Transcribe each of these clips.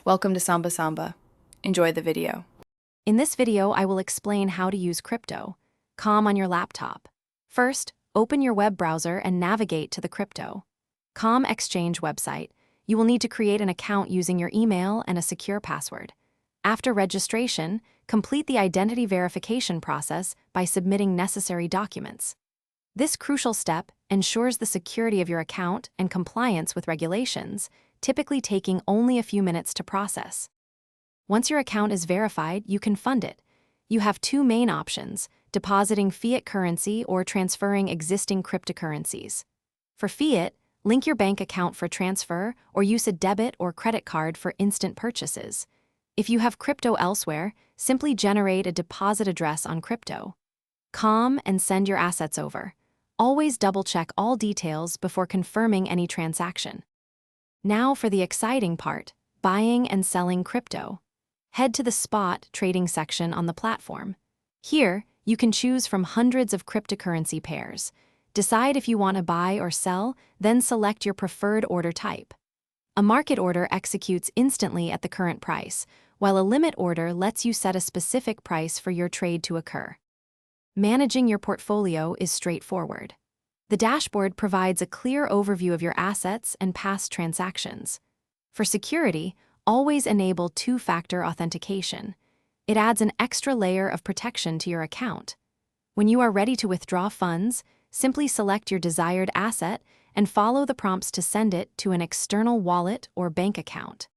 Welcome to Samba Samba. Enjoy the video. In this video, I will explain how to use crypto. Calm on your laptop. First, open your web browser and navigate to the crypto.com exchange website. You will need to create an account using your email and a secure password. After registration, complete the identity verification process by submitting necessary documents. This crucial step ensures the security of your account and compliance with regulations, typically taking only a few minutes to process. Once your account is verified, you can fund it. You have two main options: depositing fiat currency or transferring existing cryptocurrencies. For fiat, link your bank account for transfer or use a debit or credit card for instant purchases. If you have crypto elsewhere, simply generate a deposit address on crypto.com and send your assets over. Always double-check all details before confirming any transaction. Now for the exciting part, buying and selling crypto. Head to the spot trading section on the platform. Here, you can choose from hundreds of cryptocurrency pairs. Decide if you want to buy or sell, then select your preferred order type. A market order executes instantly at the current price, while a limit order lets you set a specific price for your trade to occur. Managing your portfolio is straightforward. The dashboard provides a clear overview of your assets and past transactions. For security, always enable two-factor authentication. It adds an extra layer of protection to your account. When you are ready to withdraw funds, simply select your desired asset and follow the prompts to send it to an external wallet or bank account.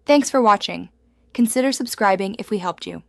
Thanks for watching. Consider subscribing if we helped you.